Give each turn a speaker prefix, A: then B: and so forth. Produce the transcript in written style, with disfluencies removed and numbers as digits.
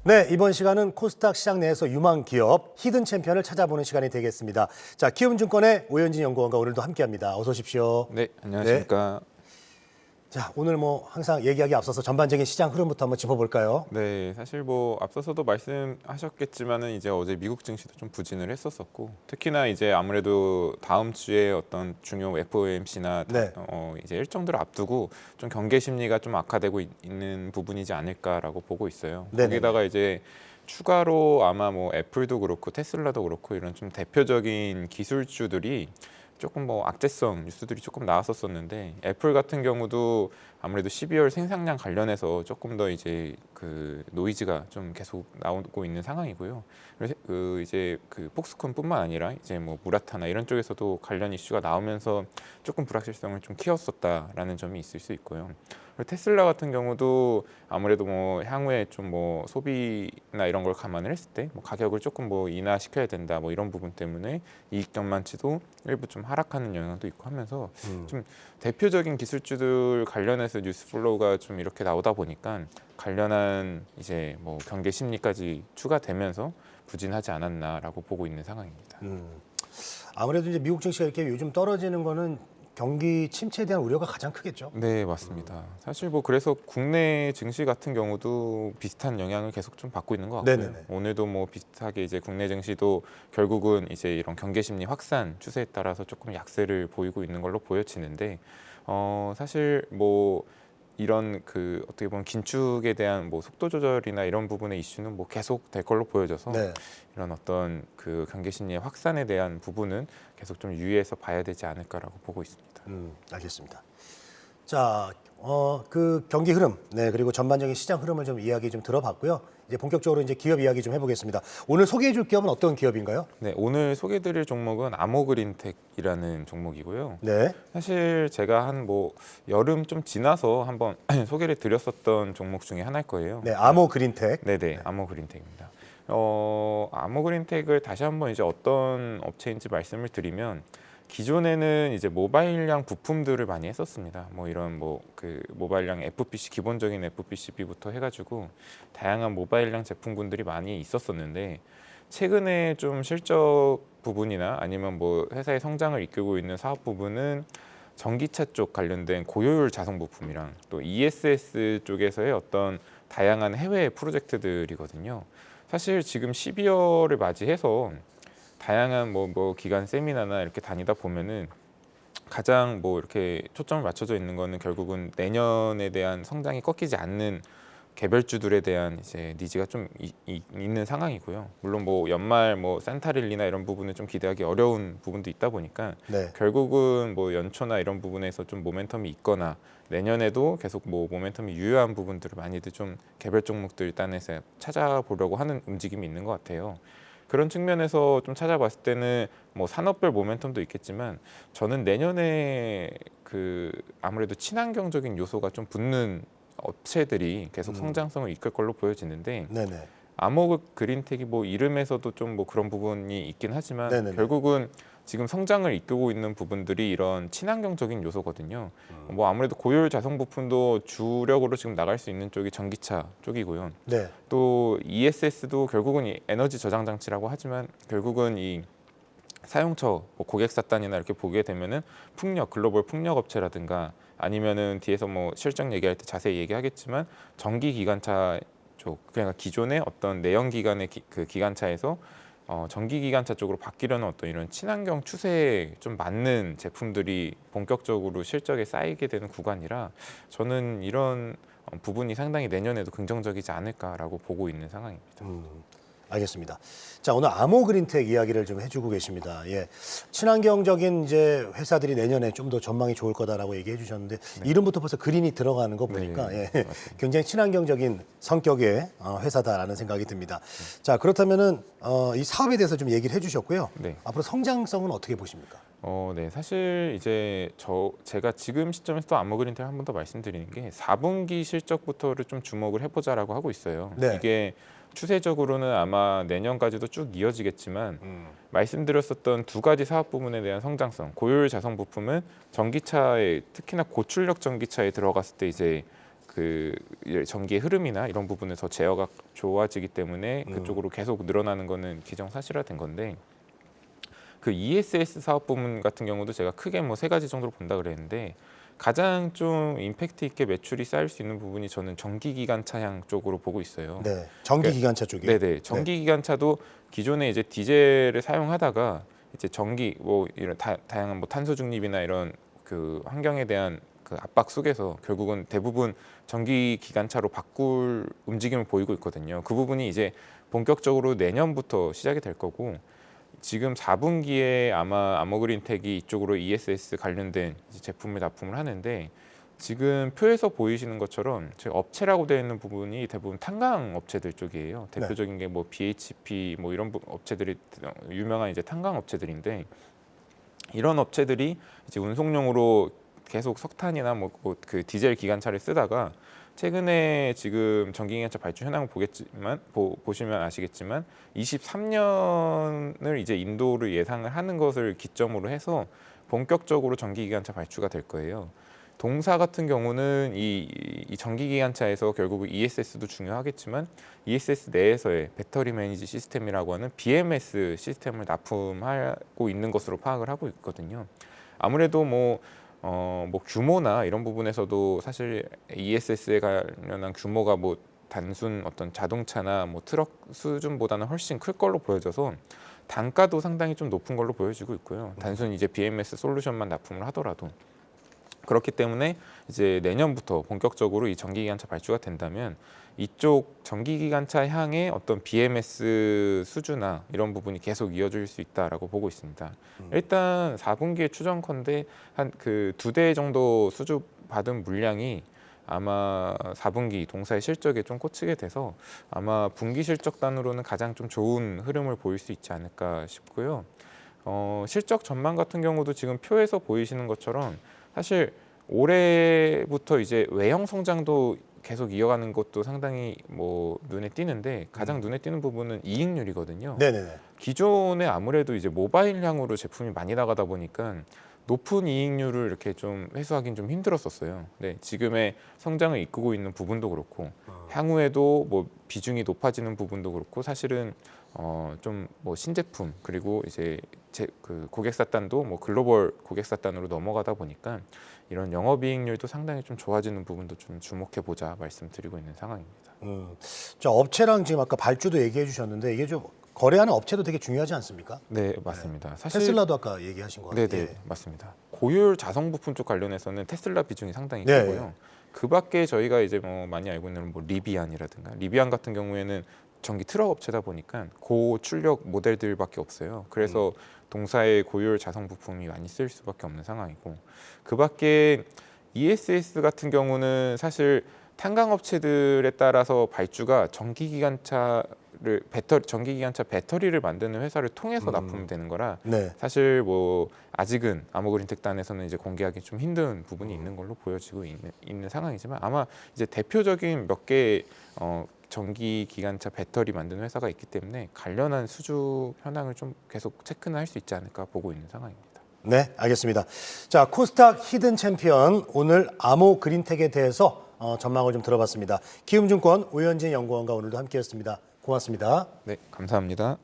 A: 네, 이번 시간은 코스닥 시장 내에서 유망 기업, 히든 챔피언을 찾아보는 시간이 되겠습니다. 자, 키움증권의 오현진 연구원과 오늘도 함께합니다. 어서 오십시오.
B: 네, 안녕하십니까.
A: 자, 오늘 항상 얘기하기 앞서서 전반적인 시장 흐름부터 한번 짚어볼까요?
B: 네, 사실 앞서서도 말씀하셨겠지만은 이제 어제 미국 증시도 좀 부진을 했었었고, 특히나 이제 아무래도 다음 주에 어떤 중요 FOMC나
A: 네.
B: 이제 일정들을 앞두고 좀 경계 심리가 좀 악화되고 있는 부분이지 않을까라고 보고 있어요.
A: 네네네.
B: 거기다가 이제 추가로 아마 애플도 그렇고 테슬라도 그렇고 이런 좀 대표적인 기술주들이 조금 악재성 뉴스들이 조금 나왔었는데, 애플 같은 경우도 아무래도 12월 생산량 관련해서 조금 더 이제 그 노이즈가 좀 계속 나오고 있는 상황이고요. 그래서 이제 폭스콘뿐만 아니라 이제 무라타나 이런 쪽에서도 관련 이슈가 나오면서 조금 불확실성을 좀 키웠었다라는 점이 있을 수 있고요. 그리고 테슬라 같은 경우도 아무래도 향후에 좀 소비나 이런 걸 감안을 했을 때 가격을 조금 인하시켜야 된다 이런 부분 때문에 이익 전망치도 일부 좀 하락하는 영향도 있고 하면서 좀 대표적인 기술주들 관련해서 뉴스 플로우가 좀 이렇게 나오다 보니까 관련한 이제 경계 심리까지 추가되면서 부진하지 않았나라고 보고 있는 상황입니다.
A: 아무래도 이제 미국 증시가 이렇게 요즘 떨어지는 거는 경기 침체에 대한 우려가 가장 크겠죠?
B: 네, 맞습니다. 사실 그래서 국내 증시 같은 경우도 비슷한 영향을 계속 좀 받고 있는 것 같고요.
A: 네네네.
B: 오늘도 비슷하게 이제 국내 증시도 결국은 이제 이런 경계 심리 확산 추세에 따라서 조금 약세를 보이고 있는 걸로 보여지는데, 사실 이런 어떻게 보면 긴축에 대한 속도 조절이나 이런 부분의 이슈는 계속 될 걸로 보여져서
A: 네.
B: 이런 어떤 경계 심리의 확산에 대한 부분은 계속 좀 유의해서 봐야 되지 않을까라고 보고 있습니다.
A: 알겠습니다. 자, 그 경기 흐름, 네, 그리고 전반적인 시장 흐름을 좀 이야기 좀 들어봤고요. 이제 본격적으로 이제 기업 이야기 좀 해보겠습니다. 오늘 소개해줄 기업은 어떤 기업인가요?
B: 네, 오늘 소개드릴 종목은 아모그린텍이라는 종목이고요.
A: 네.
B: 사실 제가 한 여름 좀 지나서 한번 소개를 드렸었던 종목 중에 하나일 거예요.
A: 네, 아모그린텍.
B: 네네, 아모그린텍입니다. 아모그린텍을 다시 한번 이제 어떤 업체인지 말씀을 드리면, 기존에는 이제 모바일량 부품들을 많이 했었습니다. 이런 모바일량 FPC, 기본적인 FPCB부터 해가지고 다양한 모바일량 제품군들이 많이 있었었는데, 최근에 좀 실적 부분이나 아니면 회사의 성장을 이끌고 있는 사업 부분은 전기차 쪽 관련된 고효율 자동 부품이랑 또 ESS 쪽에서의 어떤 다양한 해외 프로젝트들이거든요. 사실 지금 12월을 맞이해서 다양한 기관 세미나나 이렇게 다니다 보면은 가장 이렇게 초점을 맞춰져 있는 거는 결국은 내년에 대한 성장이 꺾이지 않는 개별주들에 대한 이제 니즈가 좀 있는 상황이고요. 물론 연말 산타릴리나 이런 부분은 좀 기대하기 어려운 부분도 있다 보니까
A: 네.
B: 결국은 연초나 이런 부분에서 좀 모멘텀이 있거나 내년에도 계속 모멘텀이 유효한 부분들을 많이들 좀 개별 종목들 단에서 찾아보려고 하는 움직임이 있는 것 같아요. 그런 측면에서 좀 찾아봤을 때는 산업별 모멘텀도 있겠지만, 저는 내년에 아무래도 친환경적인 요소가 좀 붙는 업체들이 계속 성장성을 이끌 걸로 보여지는데,
A: 네네.
B: 아모그린텍이 이름에서도 좀 그런 부분이 있긴 하지만
A: 네네네.
B: 결국은 지금 성장을 이끌고 있는 부분들이 이런 친환경적인 요소거든요. 아무래도 고효율 자동 부품도 주력으로 지금 나갈 수 있는 쪽이 전기차 쪽이고요.
A: 네.
B: 또 ESS도 결국은 이 에너지 저장 장치라고 하지만 결국은 이 사용처 고객사 단이나 이렇게 보게 되면은 풍력, 글로벌 풍력 업체라든가 아니면은 뒤에서 실적 얘기할 때 자세히 얘기하겠지만 전기 기관차 쪽, 그러니까 기존의 어떤 내연 기관의 기관차에서 전기 기관차 쪽으로 바뀌려는 어떤 이런 친환경 추세에 좀 맞는 제품들이 본격적으로 실적에 쌓이게 되는 구간이라, 저는 이런 부분이 상당히 내년에도 긍정적이지 않을까라고 보고 있는 상황입니다.
A: 알겠습니다. 자, 오늘 아모그린텍 이야기를 좀 해주고 계십니다. 예, 친환경적인 이제 회사들이 내년에 좀 더 전망이 좋을 거다라고 얘기해 주셨는데, 이름부터 벌써 그린이 들어가는 거 보니까
B: 네,
A: 예, 굉장히 친환경적인 성격의 회사다라는 생각이 듭니다. 자, 그렇다면은 이 사업에 대해서 좀 얘기를 해주셨고요.
B: 네.
A: 앞으로 성장성은 어떻게 보십니까?
B: 네, 사실 이제 제가 지금 시점에서 아모그린텍 한 번 더 말씀드리는 게 4분기 실적부터를 좀 주목을 해보자라고 하고 있어요.
A: 네.
B: 이게 추세적으로는 아마 내년까지도 쭉 이어지겠지만, 말씀드렸었던 두 가지 사업 부문에 대한 성장성, 고효율 자동 부품은 전기차에 특히나 고출력 전기차에 들어갔을 때 이제 그 전기의 흐름이나 이런 부분에서 제어가 좋아지기 때문에 그쪽으로 계속 늘어나는 거는 기정사실화된 건데, 그 ESS 사업 부문 같은 경우도 제가 크게 뭐 세 가지 정도로 본다 그랬는데, 가장 좀 임팩트 있게 매출이 쌓일 수 있는 부분이 저는 전기기관차 향 쪽으로 보고 있어요.
A: 네, 전기 기관차 쪽이.
B: 네네. 전기기관차도 기존에 이제 디젤을 사용하다가 이제 전기 뭐 이런 다양한 뭐 탄소 중립이나 이런 그 환경에 대한 그 압박 속에서 결국은 대부분 전기 기관차로 바꿀 움직임을 보이고 있거든요. 그 부분이 이제 본격적으로 내년부터 시작이 될 거고, 지금 4분기에 아마 아머그린텍이 이쪽으로 ESS 관련된 이제 제품을 납품을 하는데, 지금 표에서 보이시는 것처럼 제 업체라고 되어 있는 부분이 대부분 탄광 업체들 쪽이에요. 대표적인 게 뭐 BHP 뭐 이런 업체들이 유명한 이제 탄광 업체들인데, 이런 업체들이 이제 운송용으로 계속 석탄이나 뭐 그 디젤 기관차를 쓰다가 최근에 지금 전기기관차 발주 현황을 보겠지만 보시면 아시겠지만 23년을 이제 인도를 예상을 하는 것을 기점으로 해서 본격적으로 전기기관차 발주가 될 거예요. 동사 같은 경우는 이 전기기관차에서 결국 ESS도 중요하겠지만 ESS 내에서의 배터리 매니지 시스템이라고 하는 BMS 시스템을 납품하고 있는 것으로 파악을 하고 있거든요. 아무래도 뭐 규모나 이런 부분에서도 사실 ESS에 관련한 규모가 뭐 단순 어떤 자동차나 뭐 트럭 수준보다는 훨씬 클 걸로 보여져서 단가도 상당히 좀 높은 걸로 보여지고 있고요. 단순 이제 BMS 솔루션만 납품을 하더라도. 그렇기 때문에 이제 내년부터 본격적으로 이 전기기관차 발주가 된다면 이쪽 전기기관차 향의 어떤 BMS 수주나 이런 부분이 계속 이어질 수 있다라고 보고 있습니다. 일단 4분기에 추정컨대 한 그 2대 정도 수주 받은 물량이 아마 4분기 동사의 실적에 좀 꽂히게 돼서 아마 분기 실적단으로는 가장 좀 좋은 흐름을 보일 수 있지 않을까 싶고요. 실적 전망 같은 경우도 지금 표에서 보이시는 것처럼 사실 올해부터 이제 외형 성장도 계속 이어가는 것도 상당히 뭐 눈에 띄는데, 가장 눈에 띄는 부분은 이익률이거든요.
A: 네네네.
B: 기존에 아무래도 이제 모바일향으로 제품이 많이 나가다 보니까 높은 이익률을 이렇게 좀 회수하기는 좀 힘들었었어요. 네, 지금의 성장을 이끌고 있는 부분도 그렇고 향후에도 뭐 비중이 높아지는 부분도 그렇고, 사실은 좀 뭐 신제품 그리고 이제 그 고객사단도 뭐 글로벌 고객사단으로 넘어가다 보니까 이런 영업이익률도 상당히 좀 좋아지는 부분도 좀 주목해 보자 말씀드리고 있는 상황입니다.
A: 자, 업체랑 지금 아까 발주도 얘기해 주셨는데 이게 좀 거래하는 업체도 되게 중요하지 않습니까?
B: 네, 맞습니다. 사실
A: 테슬라도 아까 얘기하신 것 같아요.
B: 네네, 맞습니다. 고효율 자성 부품 쪽 관련해서는 테슬라 비중이 상당히
A: 네.
B: 크고요. 그 밖에 저희가 이제 뭐 많이 알고 있는 뭐 리비안이라든가, 리비안 같은 경우에는 전기 트럭 업체다 보니까 고출력 모델들밖에 없어요. 그래서 동사의 고효율 자성 부품이 많이 쓰일 수밖에 없는 상황이고, 그 밖에 ESS 같은 경우는 사실 탄광 업체들에 따라서 발주가 전기기관차 배터리를 만드는 회사를 통해서 납품되는 거라
A: 네.
B: 사실 뭐 아직은 아머그린텍단에서는 이제 공개하기 좀 힘든 부분이 있는 걸로 보여지고 있는 상황이지만, 아마 이제 대표적인 몇 개 전기 기관차 배터리 만드는 회사가 있기 때문에 관련한 수주 현황을 좀 계속 체크는 할 수 있지 않을까 보고 있는 상황입니다.
A: 네, 알겠습니다. 자, 코스닥 히든 챔피언 오늘 아모그린텍에 대해서 전망을 좀 들어봤습니다. 키움증권 오현진 연구원과 오늘도 함께했습니다. 고맙습니다.
B: 네, 감사합니다.